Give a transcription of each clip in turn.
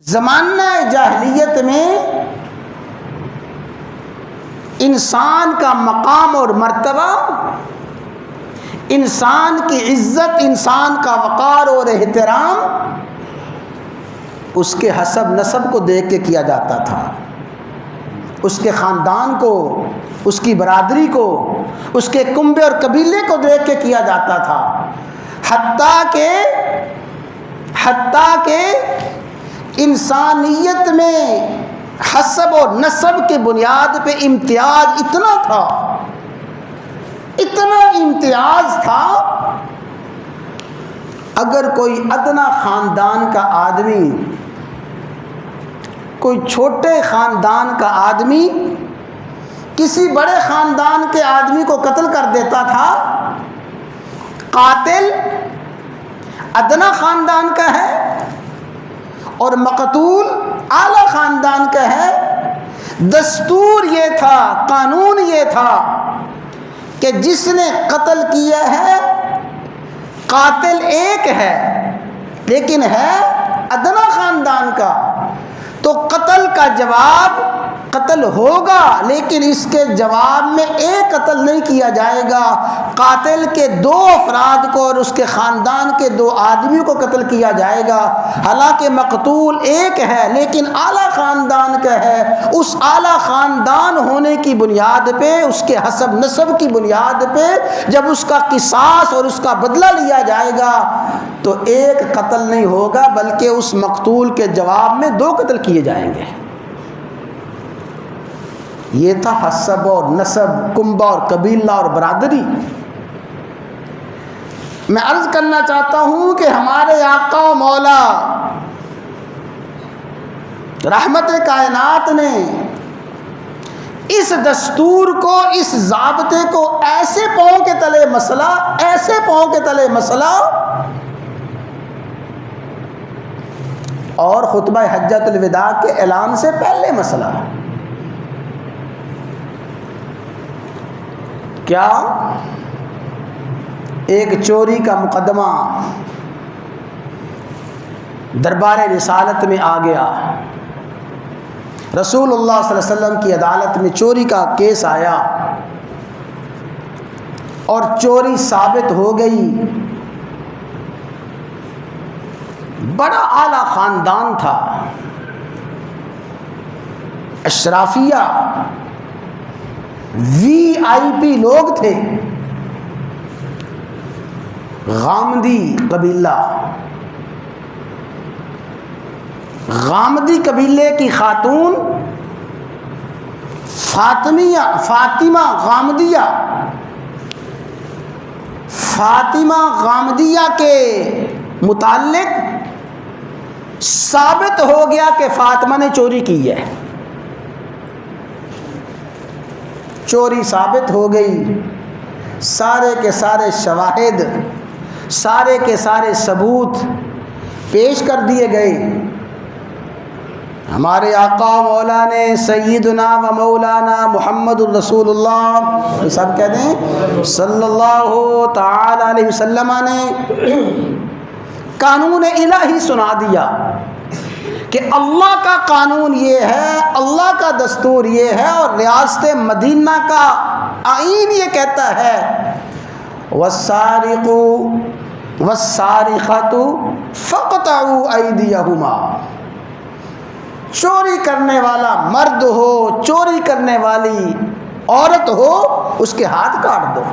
زمانہ جاہلیت میں انسان کا مقام اور مرتبہ، انسان کی عزت، انسان کا وقار اور احترام اس کے حسب نسب کو دیکھ کے کیا جاتا تھا، اس کے خاندان کو، اس کی برادری کو، اس کے کنبے اور قبیلے کو دیکھ کے کیا جاتا تھا۔ حتیٰ کہ انسانیت میں حسب اور نسب کے بنیاد پہ امتیاز اتنا تھا، اتنا امتیاز تھا، اگر کوئی ادنا خاندان کا آدمی، کوئی چھوٹے خاندان کا آدمی کسی بڑے خاندان کے آدمی کو قتل کر دیتا تھا، قاتل ادنا خاندان کا ہے اور مقتول اعلی خاندان کا ہے، دستور یہ تھا، قانون یہ تھا کہ جس نے قتل کیا ہے قاتل ایک ہے لیکن ہے ادنا خاندان کا، تو قتل کا جواب قتل ہوگا، لیکن اس کے جواب میں ایک قتل نہیں کیا جائے گا، قاتل کے دو افراد کو اور اس کے خاندان کے دو آدمیوں کو قتل کیا جائے گا۔ حالانکہ مقتول ایک ہے لیکن اعلیٰ خاندان کا ہے، اس اعلیٰ خاندان ہونے کی بنیاد پہ، اس کے حسب نسب کی بنیاد پہ جب اس کا قصاص اور اس کا بدلہ لیا جائے گا تو ایک قتل نہیں ہوگا بلکہ اس مقتول کے جواب میں دو قتل کیے جائیں گے۔ یہ تھا حسب اور نسب، کنبہ اور قبیلہ اور برادری۔ میں عرض کرنا چاہتا ہوں کہ ہمارے آقا و مولا رحمت کائنات نے اس دستور کو، اس ضابطے کو ایسے پاؤں کے تلے مسئلہ، ایسے پاؤں کے تلے مسئلہ، اور خطبہ حجۃ الوداع کے اعلان سے پہلے مسئلہ کیا؟ ایک چوری کا مقدمہ دربار رسالت میں آ گیا، رسول اللہ صلی اللہ علیہ وسلم کی عدالت میں چوری کا کیس آیا اور چوری ثابت ہو گئی۔ بڑا اعلیٰ خاندان تھا، اشرافیہ، وی آئی پی لوگ تھے، غامدی قبیلہ، غامدی قبیلے کی خاتون فاطمہ غامدیہ، فاطمہ غامدیہ کے متعلق ثابت ہو گیا کہ فاطمہ نے چوری کی ہے، چوری ثابت ہو گئی، سارے کے سارے شواہد، سارے کے سارے ثبوت پیش کر دیے گئے۔ ہمارے آقا و مولا نے سیدنا و مولانا محمد الرسول اللہ سب کہتے ہیں صلی اللہ تعالی علیہ وسلم نے قانون الہی سنا دیا کہ اللہ کا قانون یہ ہے، اللہ کا دستور یہ ہے، اور ریاست مدینہ کا آئین یہ کہتا ہے وَالسَّارِقُ وَالسَّارِقَةُ فَاقْطَعُوا أَيْدِيَهُمَا، چوری کرنے والا مرد ہو، چوری کرنے والی عورت ہو، اس کے ہاتھ کاٹ دو۔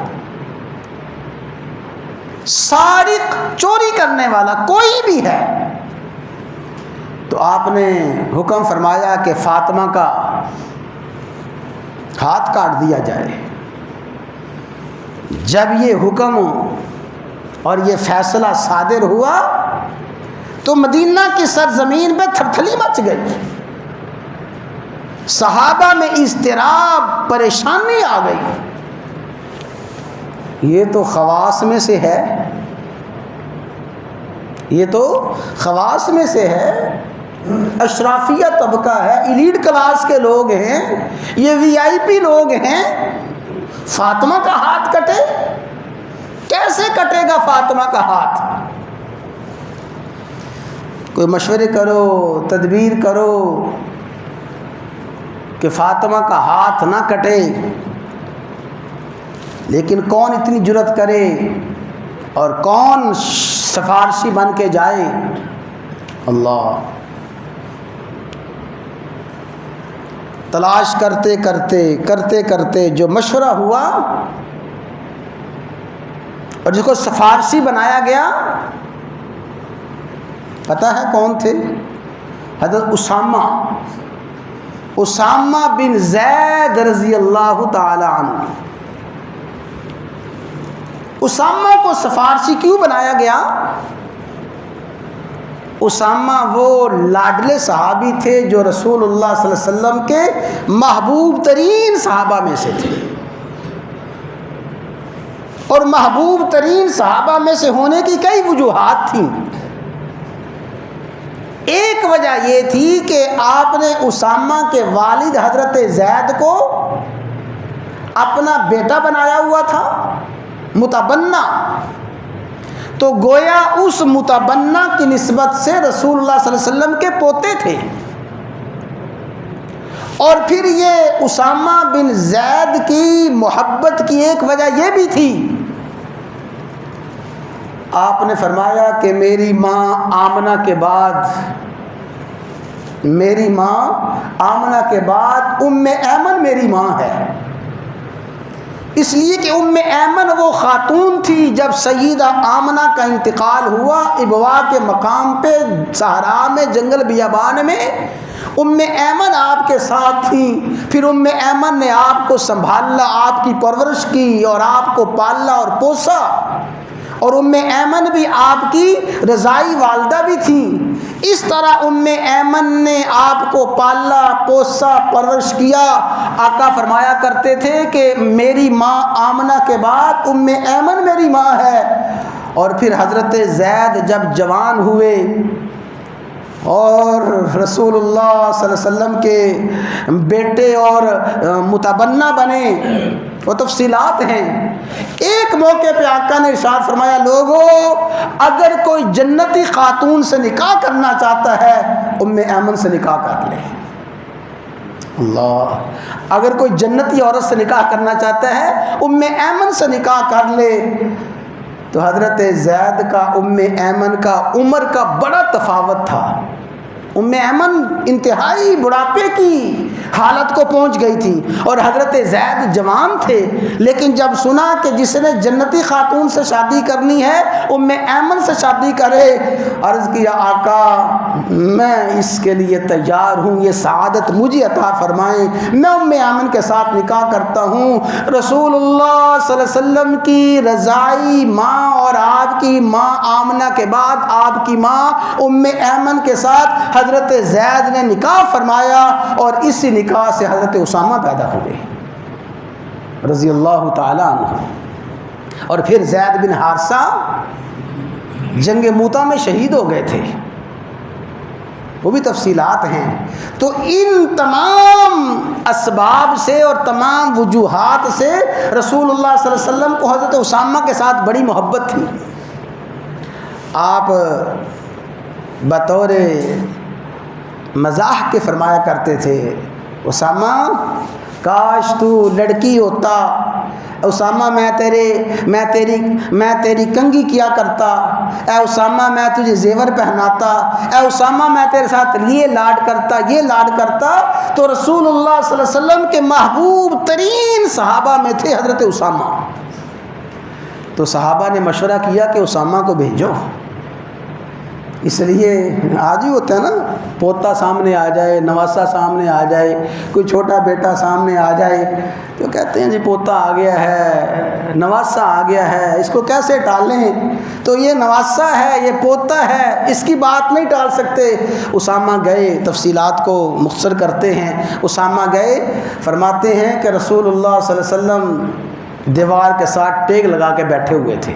سارق، چوری کرنے والا کوئی بھی ہے، تو آپ نے حکم فرمایا کہ فاطمہ کا ہاتھ کاٹ دیا جائے۔ جب یہ حکم اور یہ فیصلہ صادر ہوا تو مدینہ کی سرزمین پہ تھرتھلی مچ گئی، صحابہ میں اضطراب، پریشانی آ گئی۔ یہ تو خواص میں سے ہے، یہ تو خواص میں سے ہے، اشرافیہ طبقہ ہے، ایلیٹ کلاس کے لوگ ہیں، یہ وی آئی پی لوگ ہیں، فاطمہ کا ہاتھ کٹے؟ کیسے کٹے گا فاطمہ کا ہاتھ؟ کوئی مشورے کرو، تدبیر کرو کہ فاطمہ کا ہاتھ نہ کٹے، لیکن کون اتنی جرأت کرے اور کون سفارشی بن کے جائے؟ اللہ، تلاش کرتے کرتے جو مشورہ ہوا اور جس کو سفارشی بنایا گیا، پتہ ہے کون تھے؟ حضرت اسامہ بن زید رضی اللہ تعالی عنہ۔ اسامہ کو سفارشی کیوں بنایا گیا؟ اسامہ وہ لاڈلے صحابی تھے جو رسول اللہ صلی اللہ علیہ وسلم کے محبوب ترین صحابہ میں سے تھے، اور محبوب ترین صحابہ میں سے ہونے کی کئی وجوہات تھیں۔ ایک وجہ یہ تھی کہ آپ نے اسامہ کے والد حضرت زید کو اپنا بیٹا بنایا ہوا تھا، متبنہ، تو گویا اس متبنہ کی نسبت سے رسول اللہ صلی اللہ علیہ وسلم کے پوتے تھے۔ اور پھر یہ اسامہ بن زید کی محبت کی ایک وجہ یہ بھی تھی، آپ نے فرمایا کہ میری ماں آمنہ کے بعد ام ایمن میری ماں ہے، اس لیے کہ ام ایمن وہ خاتون تھی جب سیدہ آمنہ کا انتقال ہوا ابوا کے مقام پہ صحرا میں، جنگل بیابان میں، ام ایمن آپ کے ساتھ تھیں۔ پھر ام ایمن نے آپ کو سنبھالا، آپ کی پرورش کی اور آپ کو پالا اور پوسا، اور ام ایمن بھی آپ کی رضائی والدہ بھی تھیں۔ اس طرح ام ایمن نے آپ کو پالا، پوسا، پرورش کیا۔ آقا فرمایا کرتے تھے کہ میری ماں آمنہ کے بعد ام ایمن میری ماں ہے۔ اور پھر حضرت زید جب جوان ہوئے اور رسول اللہ صلی اللہ علیہ وسلم کے بیٹے اور متبنہ بنے، وہ تفصیلات ہیں۔ ایک موقع پہ آقا نے ارشاد فرمایا، لوگوں اگر کوئی جنتی خاتون سے نکاح کرنا چاہتا ہے ام ایمن سے نکاح کر لے۔ اللہ، اگر کوئی جنتی عورت سے نکاح کرنا چاہتا ہے ام ایمن سے نکاح کر لے۔ تو حضرت زید کا ام ایمن کا عمر کا بڑا تفاوت تھا۔ ام ایمن انتہائی بڑھاپے کی حالت کو پہنچ گئی تھی اور حضرت زید جوان تھے، لیکن جب سنا کہ جس نے جنتی خاتون سے شادی کرنی ہے ام ایمن سے شادی کرے، عرض کیا آقا میں اس کے لیے تیار ہوں، یہ سعادت مجھے عطا فرمائیں، میں ام ایمن کے ساتھ نکاح کرتا ہوں۔ رسول اللہ صلی اللہ علیہ وسلم کی رضائی ماں اور آپ کی ماں آمنہ کے بعد آپ کی ماں ام ایمن کے ساتھ حضرت زید نے نکاح فرمایا، اور اسی نکاح سے حضرت اسامہ پیدا ہوئے رضی اللہ تعالی عنہ۔ اور پھر زید بن حارثہ جنگ موتا میں شہید ہو گئے تھے، وہ بھی تفصیلات ہیں۔ تو ان تمام اسباب سے اور تمام وجوہات سے رسول اللہ صلی اللہ علیہ وسلم کو حضرت اسامہ کے ساتھ بڑی محبت تھی۔ آپ بطور مزاح کے فرمایا کرتے تھے، اسامہ کاش تو لڑکی ہوتا، اسامہ میں تیری کنگھی کیا کرتا، اے اسامہ میں تجھے زیور پہناتا، اے اسامہ میں تیرے ساتھ یہ لاڈ کرتا۔ تو رسول اللہ صلی اللہ علیہ وسلم کے محبوب ترین صحابہ میں تھے حضرت اسامہ۔ تو صحابہ نے مشورہ کیا کہ اسامہ کو بھیجو، اس لیے آج ہی ہوتا ہے نا، پوتا سامنے آ جائے، نواسا سامنے آ جائے، کوئی چھوٹا بیٹا سامنے آ جائے تو کہتے ہیں جی پوتا آ گیا ہے، نواسا آ گیا ہے، اس کو کیسے ٹالیں؟ تو یہ نواسا ہے، یہ پوتا ہے، اس کی بات نہیں ٹال سکتے۔ اسامہ گئے، تفصیلات کو مختصر کرتے ہیں، اسامہ گئے، فرماتے ہیں کہ رسول اللہ صلی اللہ علیہ وسلم دیوار کے ساتھ ٹیک لگا کے بیٹھے ہوئے تھے۔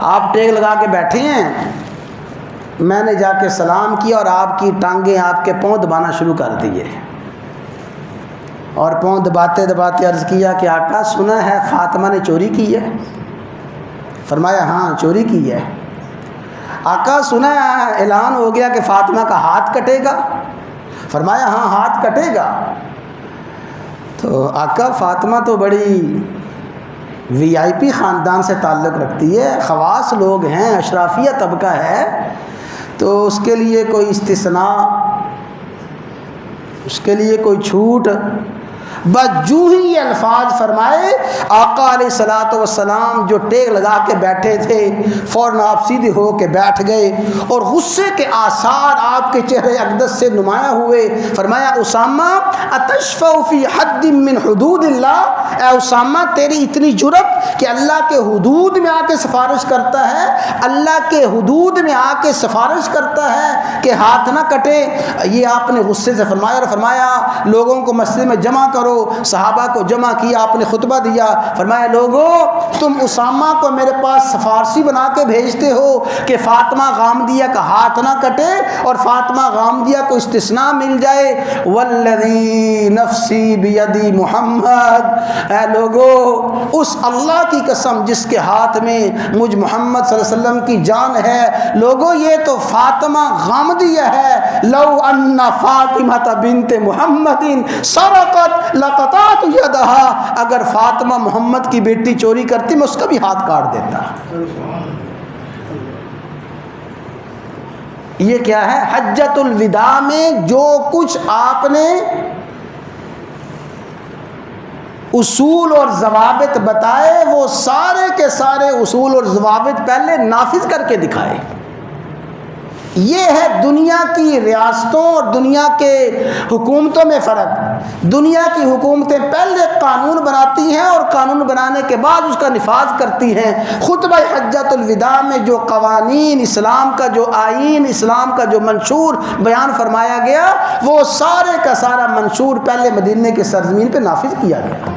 آپ ٹیک لگا کے بیٹھے ہیں، میں نے جا کے سلام کیا اور آپ کی ٹانگیں، آپ کے پاؤں دبانا شروع کر دیے، اور پاؤں دباتے دباتے عرض کیا کہ آقا سنا ہے فاطمہ نے چوری کی ہے؟ فرمایا ہاں چوری کی ہے۔ آقا سنا اعلان ہو گیا کہ فاطمہ کا ہاتھ کٹے گا؟ فرمایا ہاں ہاتھ کٹے گا۔ تو آقا فاطمہ تو بڑی وی آئی پی خاندان سے تعلق رکھتی ہے، خواص لوگ ہیں، اشرافیہ طبقہ ہے، تو اس کے لیے کوئی استثناء، اس کے لیے کوئی چھوٹ؟ بس جو ہی یہ الفاظ فرمائے آقا علیہ الصلوۃ والسلام جو ٹیک لگا کے بیٹھے تھے فوراً آپ سیدھے ہو کے بیٹھ گئے اور غصے کے آثار آپ کے چہرے اقدس سے نمایاں ہوئے۔ فرمایا اسامہ اتشفع فی حد من حدود اللہ، اے اسامہ تیری اتنی جرأت کہ اللہ کے حدود میں آ کے سفارش کرتا ہے، اللہ کے حدود میں آ کے سفارش کرتا ہے کہ ہاتھ نہ کٹے۔ یہ آپ نے غصے سے فرمایا اور فرمایا لوگوں کو مسجد میں جمع کرو، صحابہ کو جمع کیا، آپ نے خطبہ دیا، فرمایا لوگو تم اسامہ کو میرے پاس سفارشی بنا کے بھیجتے ہو کہ فاطمہ غامدیہ کا ہاتھ نہ کٹے اور فاطمہ غامدیہ کو استثناء مل جائے۔ والذی نفسی بیدی محمد، اے لوگو اس اللہ کی قسم جس کے ہاتھ میں مجھ محمد صلی اللہ علیہ وسلم کی جان ہے، لوگو یہ تو فاطمہ غامدیہ ہے۔ لو ان فاطمہ بنت محمد سرقت لقطعت یدہا، اگر فاطمہ محمد کی بیٹی چوری کرتی میں اس کا بھی ہاتھ کاٹ دیتا۔ یہ کیا ہے؟ حجۃ الوداع میں جو کچھ آپ نے اصول اور ضوابط بتائے وہ سارے کے سارے اصول اور ضوابط پہلے نافذ کر کے دکھائے۔ یہ ہے دنیا کی ریاستوں اور دنیا کے حکومتوں میں فرق۔ دنیا کی حکومتیں پہلے قانون بناتی ہیں اور قانون بنانے کے بعد اس کا نفاذ کرتی ہیں۔ خطبہ حجۃ الوداع میں جو قوانین اسلام کا، جو آئین اسلام کا جو منشور بیان فرمایا گیا وہ سارے کا سارا منشور پہلے مدینے کے سرزمین پہ نافذ کیا گیا۔